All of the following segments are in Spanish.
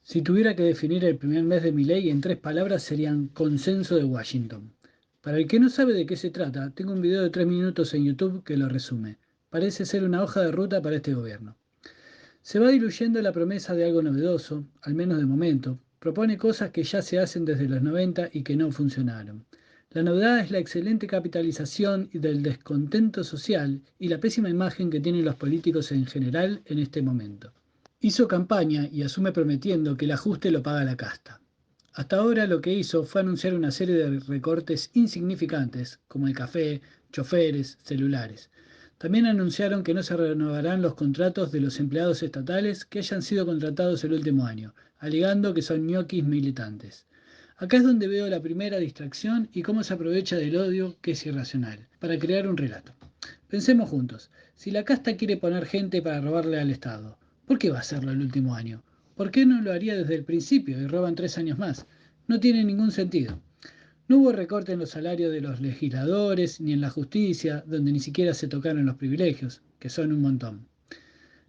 Si tuviera que definir el primer mes de Milei en tres palabras serían consenso de Washington. Para el que no sabe de qué se trata, tengo un video de 3 minutos en YouTube que lo resume. Parece ser una hoja de ruta para este gobierno. Se va diluyendo la promesa de algo novedoso, al menos de momento. Propone cosas que ya se hacen desde los 90 y que no funcionaron. La novedad es la excelente capitalización del descontento social y la pésima imagen que tienen los políticos en general en este momento. Hizo campaña y asume prometiendo que el ajuste lo paga la casta. Hasta ahora lo que hizo fue anunciar una serie de recortes insignificantes, como el café, choferes, celulares. También anunciaron que no se renovarán los contratos de los empleados estatales que hayan sido contratados el último año, alegando que son ñoquis militantes. Acá es donde veo la primera distracción y cómo se aprovecha del odio, que es irracional, para crear un relato. Pensemos juntos, si la casta quiere poner gente para robarle al Estado, ¿por qué va a hacerlo el último año? ¿Por qué no lo haría desde el principio y roban 3 años más? No tiene ningún sentido. No hubo recorte en los salarios de los legisladores ni en la justicia, donde ni siquiera se tocaron los privilegios, que son un montón.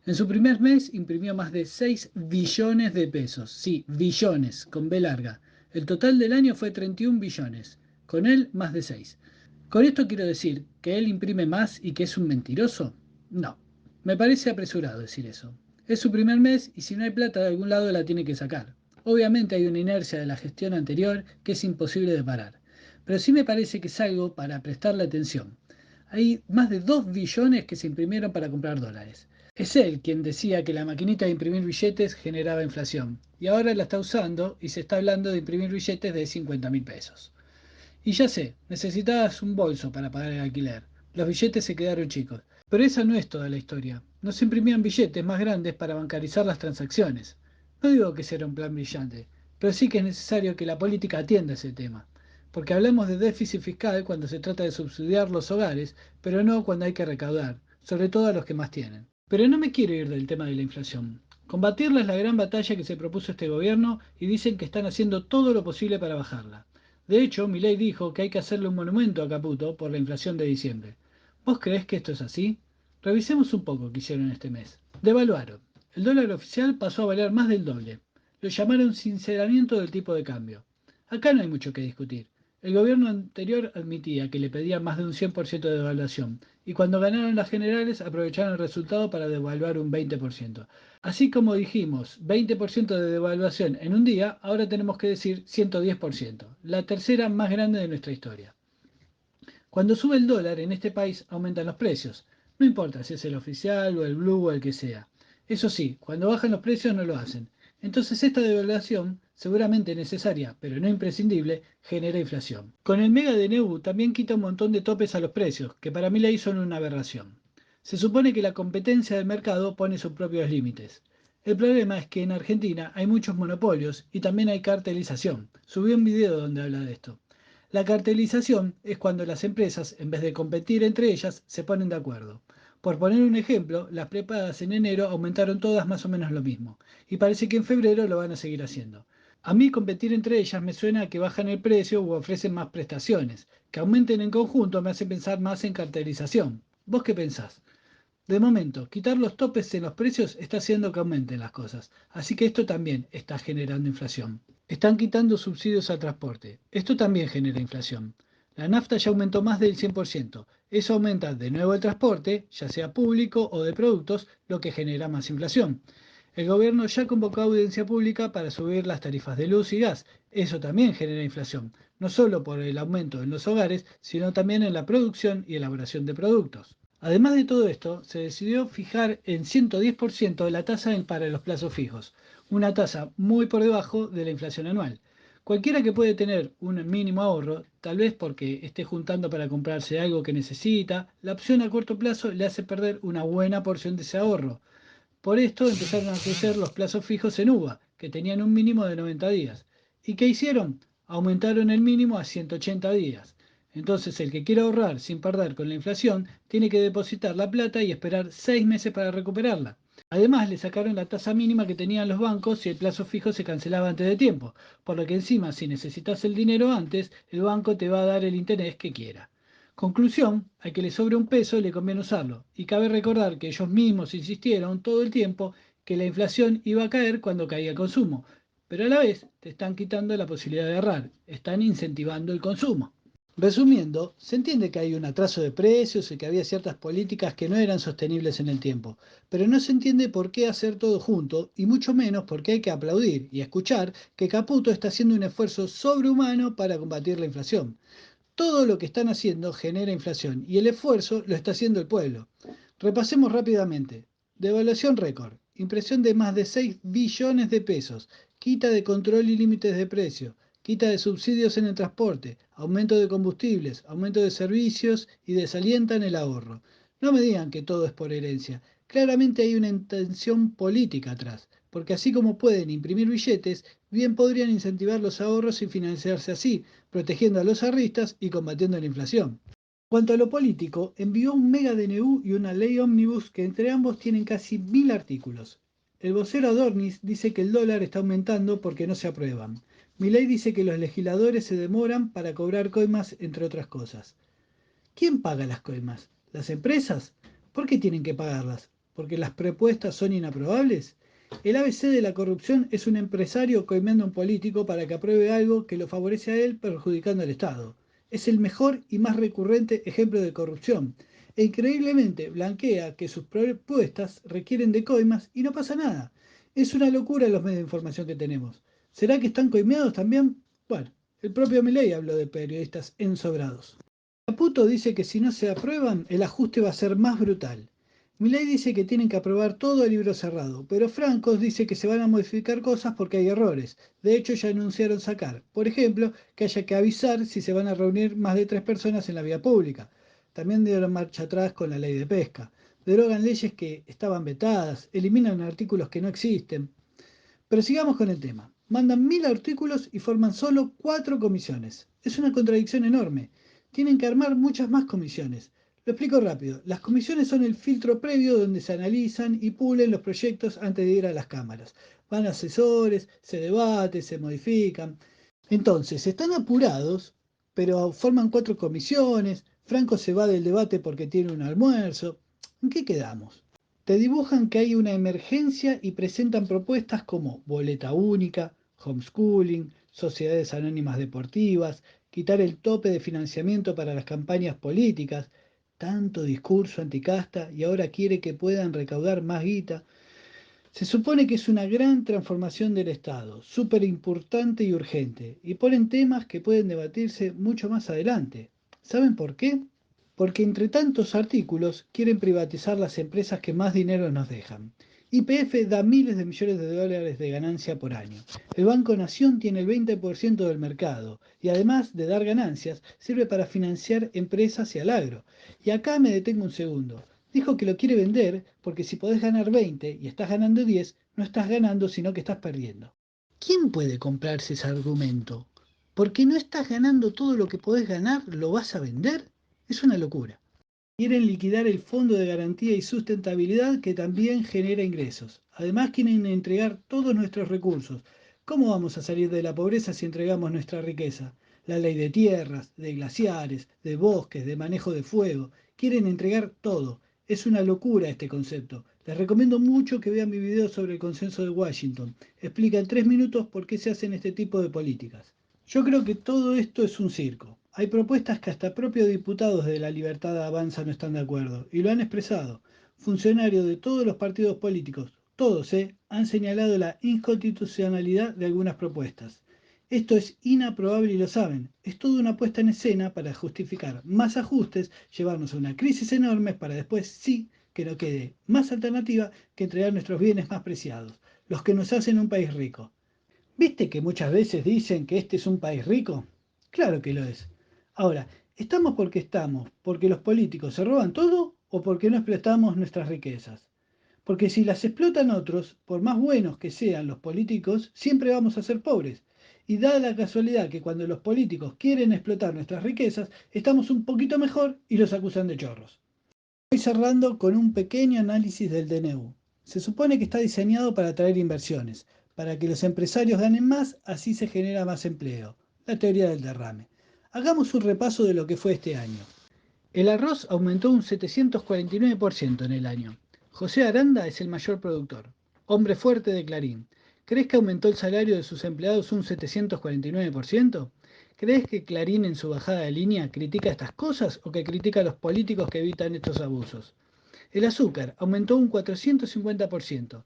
En su primer mes imprimió más de 6 billones de pesos. Sí, billones, con B larga. El total del año fue 31 billones. Con él, más de 6. ¿Con esto quiero decir que él imprime más y que es un mentiroso? No. Me parece apresurado decir eso. Es su primer mes y si no hay plata de algún lado la tiene que sacar. Obviamente hay una inercia de la gestión anterior que es imposible de parar. Pero sí me parece que es algo para prestarle atención. Hay más de 2 billones que se imprimieron para comprar dólares. Es él quien decía que la maquinita de imprimir billetes generaba inflación. Y ahora la está usando y se está hablando de imprimir billetes de 50.000 pesos. Y ya sé, necesitabas un bolso para pagar el alquiler. Los billetes se quedaron chicos. Pero esa no es toda la historia. No se imprimían billetes más grandes para bancarizar las transacciones. No digo que sea un plan brillante, pero sí que es necesario que la política atienda ese tema. Porque hablamos de déficit fiscal cuando se trata de subsidiar los hogares, pero no cuando hay que recaudar, sobre todo a los que más tienen. Pero no me quiero ir del tema de la inflación. Combatirla es la gran batalla que se propuso este gobierno y dicen que están haciendo todo lo posible para bajarla. De hecho, Milei dijo que hay que hacerle un monumento a Caputo por la inflación de diciembre. ¿Vos creés que esto es así? Revisemos un poco qué hicieron este mes. Devaluaron. El dólar oficial pasó a valer más del doble. Lo llamaron sinceramiento del tipo de cambio. Acá no hay mucho que discutir. El gobierno anterior admitía que le pedían más de un 100% de devaluación, y cuando ganaron las generales aprovecharon el resultado para devaluar un 20%. Así como dijimos 20% de devaluación en un día, ahora tenemos que decir 110%, la tercera más grande de nuestra historia. Cuando sube el dólar en este país aumentan los precios, no importa si es el oficial o el blue o el que sea. Eso sí, cuando bajan los precios no lo hacen. Entonces esta devaluación, seguramente necesaria, pero no imprescindible, genera inflación. Con el mega DNU también quita un montón de topes a los precios, que para mí ley son una aberración. Se supone que la competencia del mercado pone sus propios límites. El problema es que en Argentina hay muchos monopolios y también hay cartelización. Subí un video donde habla de esto. La cartelización es cuando las empresas, en vez de competir entre ellas, se ponen de acuerdo. Por poner un ejemplo, las prepagas en enero aumentaron todas más o menos lo mismo, y parece que en febrero lo van a seguir haciendo. A mí competir entre ellas me suena a que bajan el precio u ofrecen más prestaciones. Que aumenten en conjunto me hace pensar más en cartelización. ¿Vos qué pensás? De momento, quitar los topes en los precios está haciendo que aumenten las cosas, así que esto también está generando inflación. Están quitando subsidios al transporte, esto también genera inflación. La nafta ya aumentó más del 100%, eso aumenta de nuevo el transporte, ya sea público o de productos, lo que genera más inflación. El gobierno ya convocó audiencia pública para subir las tarifas de luz y gas, eso también genera inflación, no solo por el aumento en los hogares, sino también en la producción y elaboración de productos. Además de todo esto, se decidió fijar en 110% la tasa para los plazos fijos, una tasa muy por debajo de la inflación anual. Cualquiera que puede tener un mínimo ahorro, tal vez porque esté juntando para comprarse algo que necesita, la opción a corto plazo le hace perder una buena porción de ese ahorro. Por esto empezaron a crecer los plazos fijos en UVA, que tenían un mínimo de 90 días. ¿Y qué hicieron? Aumentaron el mínimo a 180 días. Entonces el que quiera ahorrar sin perder con la inflación tiene que depositar la plata y esperar 6 meses para recuperarla. Además le sacaron la tasa mínima que tenían los bancos si el plazo fijo se cancelaba antes de tiempo, por lo que encima si necesitas el dinero antes, el banco te va a dar el interés que quiera. Conclusión, al que le sobre un peso le conviene usarlo, y cabe recordar que ellos mismos insistieron todo el tiempo que la inflación iba a caer cuando caía el consumo, pero a la vez te están quitando la posibilidad de ahorrar, están incentivando el consumo. Resumiendo, se entiende que hay un atraso de precios y que había ciertas políticas que no eran sostenibles en el tiempo, pero no se entiende por qué hacer todo junto y mucho menos por qué hay que aplaudir y escuchar que Caputo está haciendo un esfuerzo sobrehumano para combatir la inflación. Todo lo que están haciendo genera inflación y el esfuerzo lo está haciendo el pueblo. Repasemos rápidamente. Devaluación récord, impresión de más de 6 billones de pesos, quita de control y límites de precio, quita de subsidios en el transporte, aumento de combustibles, aumento de servicios y desalientan el ahorro. No me digan que todo es por herencia. Claramente hay una intención política atrás, porque así como pueden imprimir billetes, bien podrían incentivar los ahorros y financiarse así, protegiendo a los ahorristas y combatiendo la inflación. Cuanto a lo político, envió un mega DNU y una ley ómnibus que entre ambos tienen casi 1000 artículos. El vocero Adornis dice que el dólar está aumentando porque no se aprueban. Milei dice que los legisladores se demoran para cobrar coimas, entre otras cosas. ¿Quién paga las coimas? ¿Las empresas? ¿Por qué tienen que pagarlas? ¿Porque las propuestas son inaprobables? El ABC de la corrupción es un empresario coimeando a un político para que apruebe algo que lo favorece a él perjudicando al Estado. Es el mejor y más recurrente ejemplo de corrupción. E increíblemente blanquea que sus propuestas requieren de coimas y no pasa nada. Es una locura los medios de información que tenemos. ¿Será que están coimeados también? Bueno, el propio Milei habló de periodistas ensobrados. Caputo dice que si no se aprueban, el ajuste va a ser más brutal. Milei dice que tienen que aprobar todo a libro cerrado, pero Francos dice que se van a modificar cosas porque hay errores. De hecho, ya anunciaron sacar, por ejemplo, que haya que avisar si se van a reunir más de 3 personas en la vía pública. También dieron marcha atrás con la ley de pesca. Derogan leyes que estaban vetadas, eliminan artículos que no existen. Pero sigamos con el tema. Mandan 1000 artículos y forman solo 4 comisiones. Es una contradicción enorme. Tienen que armar muchas más comisiones. Lo explico rápido. Las comisiones son el filtro previo donde se analizan y pulen los proyectos antes de ir a las cámaras. Van asesores, se debate, se modifican. Entonces, están apurados, pero forman 4 comisiones. Franco se va del debate porque tiene un almuerzo. ¿En qué quedamos? Te dibujan que hay una emergencia y presentan propuestas como boleta única, homeschooling, sociedades anónimas deportivas, quitar el tope de financiamiento para las campañas políticas, tanto discurso anticasta y ahora quiere que puedan recaudar más guita. Se supone que es una gran transformación del Estado, súper importante y urgente, y ponen temas que pueden debatirse mucho más adelante. ¿Saben por qué? Porque entre tantos artículos quieren privatizar las empresas que más dinero nos dejan. YPF da miles de millones de dólares de ganancia por año. El Banco Nación tiene el 20% del mercado y además de dar ganancias, sirve para financiar empresas y al agro. Y acá me detengo un segundo. Dijo que lo quiere vender porque si podés ganar 20 y estás ganando 10, no estás ganando sino que estás perdiendo. ¿Quién puede comprarse ese argumento? Porque no estás ganando todo lo que podés ganar, ¿lo vas a vender? Es una locura. Quieren liquidar el Fondo de Garantía y Sustentabilidad que también genera ingresos. Además quieren entregar todos nuestros recursos. ¿Cómo vamos a salir de la pobreza si entregamos nuestra riqueza? La ley de tierras, de glaciares, de bosques, de manejo de fuego. Quieren entregar todo. Es una locura este concepto. Les recomiendo mucho que vean mi video sobre el consenso de Washington. Explica en 3 minutos por qué se hacen este tipo de políticas. Yo creo que todo esto es un circo. Hay propuestas que hasta propios diputados de la Libertad Avanza no están de acuerdo, y lo han expresado. Funcionarios de todos los partidos políticos, todos, han señalado la inconstitucionalidad de algunas propuestas. Esto es inaprobable y lo saben. Es toda una puesta en escena para justificar más ajustes, llevarnos a una crisis enorme para después sí que no quede más alternativa que entregar nuestros bienes más preciados, los que nos hacen un país rico. ¿Viste que muchas veces dicen que este es un país rico? Claro que lo es. Ahora, ¿estamos porque estamos? ¿Porque los políticos se roban todo o porque no explotamos nuestras riquezas? Porque si las explotan otros, por más buenos que sean los políticos, siempre vamos a ser pobres. Y da la casualidad que cuando los políticos quieren explotar nuestras riquezas, estamos un poquito mejor y los acusan de chorros. Voy cerrando con un pequeño análisis del DNU. Se supone que está diseñado para atraer inversiones, para que los empresarios ganen más, así se genera más empleo. La teoría del derrame. Hagamos un repaso de lo que fue este año. El arroz aumentó un 749% en el año. José Aranda es el mayor productor, hombre fuerte de Clarín. ¿Crees que aumentó el salario de sus empleados un 749%? ¿Crees que Clarín en su bajada de línea critica estas cosas o que critica a los políticos que evitan estos abusos? El azúcar aumentó un 450%.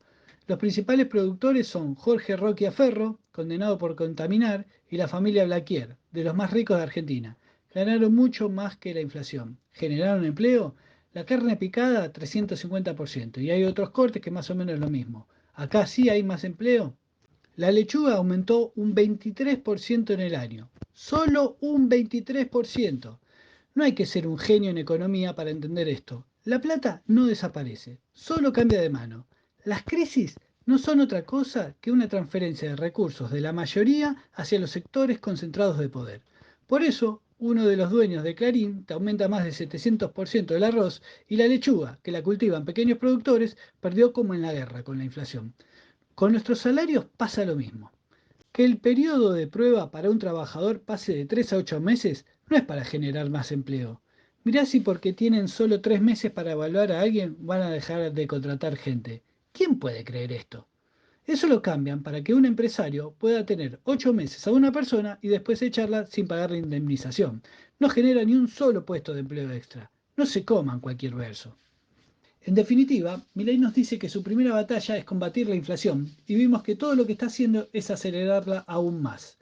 Los principales productores son Jorge Roquia Ferro, condenado por contaminar, y la familia Blaquier, de los más ricos de Argentina. Ganaron mucho más que la inflación. ¿Generaron empleo? La carne picada 350%. Y hay otros cortes que más o menos es lo mismo. Acá sí hay más empleo. La lechuga aumentó un 23% en el año. Solo un 23%. No hay que ser un genio en economía para entender esto. La plata no desaparece, solo cambia de mano. Las crisis no son otra cosa que una transferencia de recursos de la mayoría hacia los sectores concentrados de poder. Por eso, uno de los dueños de Clarín te aumenta más de 700% el arroz y la lechuga, que la cultivan pequeños productores, perdió como en la guerra con la inflación. Con nuestros salarios pasa lo mismo. Que el periodo de prueba para un trabajador pase de 3 a 8 meses no es para generar más empleo. Mirá si porque tienen solo 3 meses para evaluar a alguien van a dejar de contratar gente. ¿Quién puede creer esto? Eso lo cambian para que un empresario pueda tener 8 meses a una persona y después echarla sin pagarle indemnización. No genera ni un solo puesto de empleo extra. No se coman cualquier verso. En definitiva, Milei nos dice que su primera batalla es combatir la inflación y vimos que todo lo que está haciendo es acelerarla aún más.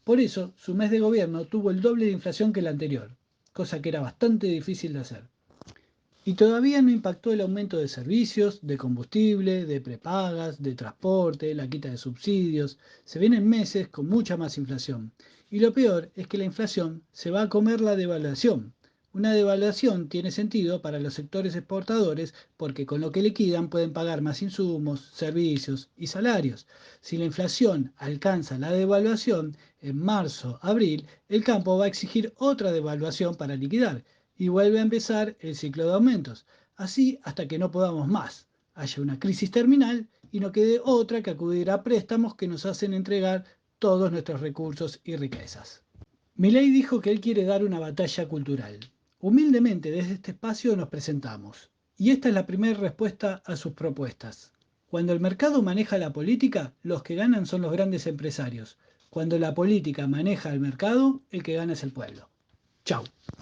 Por eso, su mes de gobierno tuvo el doble de inflación que el anterior, cosa que era bastante difícil de hacer. Y todavía no impactó el aumento de servicios, de combustible, de prepagas, de transporte, la quita de subsidios. Se vienen meses con mucha más inflación. Y lo peor es que la inflación se va a comer la devaluación. Una devaluación tiene sentido para los sectores exportadores porque con lo que liquidan pueden pagar más insumos, servicios y salarios. Si la inflación alcanza la devaluación en marzo, abril, el campo va a exigir otra devaluación para liquidar y vuelve a empezar el ciclo de aumentos. Así hasta que no podamos más, haya una crisis terminal y no quede otra que acudir a préstamos que nos hacen entregar todos nuestros recursos y riquezas. Milei dijo que él quiere dar una batalla cultural. Humildemente desde este espacio nos presentamos. Y esta es la primera respuesta a sus propuestas. Cuando el mercado maneja la política, los que ganan son los grandes empresarios. Cuando la política maneja el mercado, el que gana es el pueblo. Chau.